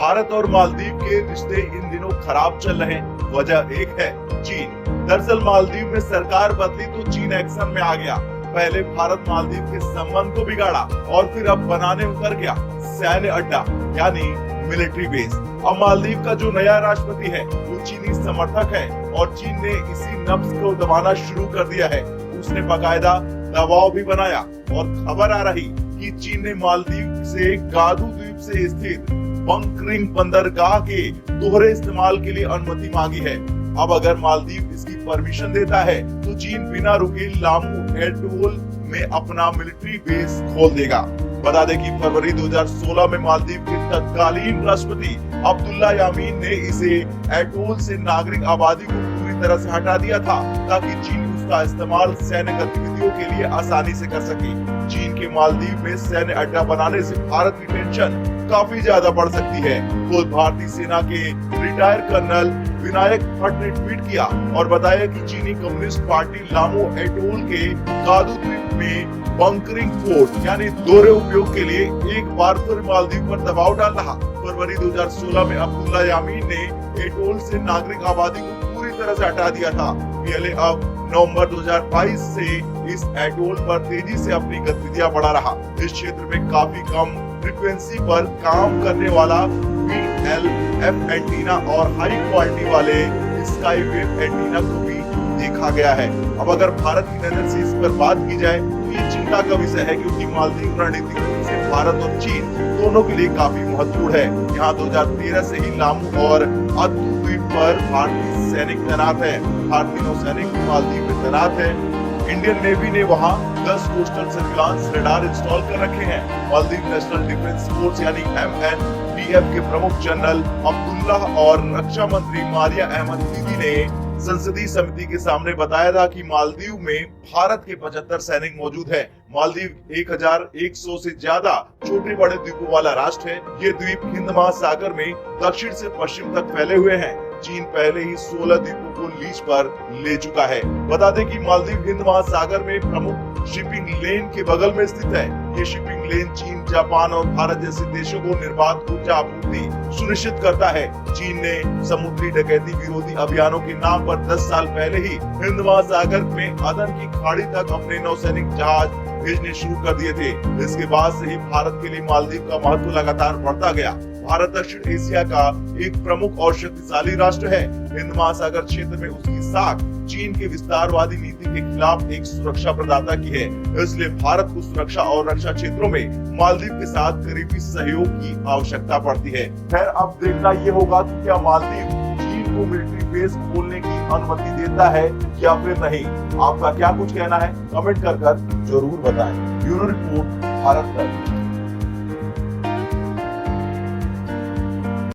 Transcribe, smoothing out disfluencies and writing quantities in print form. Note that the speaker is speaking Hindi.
भारत और मालदीव के रिश्ते इन दिनों खराब चल रहे हैं। वजह एक है चीन। दरअसल मालदीव में सरकार बदली तो चीन एक्शन में आ गया। पहले भारत मालदीव के संबंध को बिगाड़ा और फिर अब बनाने उतर गया सैन्य अड्डा यानी मिलिट्री बेस। अब मालदीव का जो नया राष्ट्रपति है वो चीनी समर्थक है और चीन ने इसी नब्ज को दबाना शुरू कर दिया है। उसने बाकायदा दबाव भी बनाया और खबर आ रही कि चीन ने मालदीव से गादू द्वीप से स्थित बंकरिंग बंदरगाह के दोहरे इस्तेमाल के लिए अनुमति मांगी है। अब अगर मालदीव इसकी परमिशन देता है तो चीन बिना रुके लामू एटोल में अपना मिलिट्री बेस खोल देगा। बता दें कि फरवरी 2016 में मालदीव के तत्कालीन राष्ट्रपति अब्दुल्ला यामीन ने इसे एटोल से नागरिक आबादी को पूरी तरह से हटा दिया था ताकि चीन उसका इस्तेमाल सैन्य गतिविधियों के लिए आसानी से कर सके। चीन के मालदीव में सैन्य अड्डा बनाने से भारत की टेंशन काफी ज्यादा बढ़ सकती है। खुद भारतीय सेना के रिटायर कर्नल विनायक भट्ट ने ट्वीट किया और बताया कि चीनी कम्युनिस्ट पार्टी लामो एटोल के गादू द्वीप में बंकरिंग फोर्ट यानी दोहरे उपयोग के लिए एक बार फिर मालदीव पर दबाव डाल रहा। फरवरी 2016 में अब्दुल्ला यामीन ने एटोल से नागरिक आबादी को पूरी तरह से हटा दिया था। पीएलए अब नवंबर 2022 से इस एटोल पर तेजी से अपनी गतिविधियां बढ़ा रहा। इस क्षेत्र में काफी कम फ्रीक्वेंसी पर काम करने वाला VLF एंटीना और हाई क्वालिटी वाले स्काई वेव एंटीना को भी देखा गया है। अब अगर भारत की नजर से इस पर बात की जाए तो ये चिंता का विषय है क्योंकि मालदीव रणनीतिक रूप से भारत और चीन दोनों के लिए काफी महत्वपूर्ण है। यहाँ 2013 से ही लामू और अद्दू द्वीप पर भारतीय सैनिक तैनात है। भारतीय नौसैनिक मालदीव में तैनात है। इंडियन नेवी ने वहां 10 कोस्टल सर्विलांस रडार इंस्टॉल कर रखे हैं। मालदीव नेशनल डिफेंस फोर्स यानी MNDF के प्रमुख जनरल अब्दुल्ला और रक्षा मंत्री मारिया अहमद दीदी ने संसदीय समिति के सामने बताया था कि मालदीव में भारत के 75 सैनिक मौजूद हैं। मालदीव 1100 से ज्यादा छोटे बड़े द्वीपों वाला राष्ट्र है। ये द्वीप हिंद महासागर में दक्षिण से पश्चिम तक फैले हुए हैं। चीन पहले ही 16 द्वीपों को लीज पर ले चुका है। बता दें कि मालदीव हिंद महासागर में प्रमुख शिपिंग लेन के बगल में स्थित है। ये शिपिंग लेन चीन, जापान और भारत जैसे देशों को निर्बाध ऊर्जा आपूर्ति सुनिश्चित करता है। चीन ने समुद्री डकैती विरोधी अभियानों के नाम पर 10 साल पहले ही हिंद महासागर में अदन की खाड़ी तक अपने नौसैनिक जहाज भेजने शुरू कर दिए थे। इसके बाद से ही भारत के लिए मालदीव का महत्व लगातार बढ़ता गया। भारत दक्षिण एशिया का एक प्रमुख और शक्तिशाली राष्ट्र है। हिंद महासागर क्षेत्र में उसकी साख चीन के विस्तारवादी नीति के खिलाफ एक सुरक्षा प्रदाता की है। इसलिए भारत को सुरक्षा और रक्षा क्षेत्रों में मालदीव के साथ करीबी सहयोग की आवश्यकता पड़ती है। खैर अब देखना ये होगा कि क्या मालदीव चीन को मिलिट्री बेस खोलने की अनुमति देता है या फिर नहीं। आपका क्या कुछ कहना है कमेंट कर जरूर बताएं। ब्यूरो रिपोर्ट, भारत तक।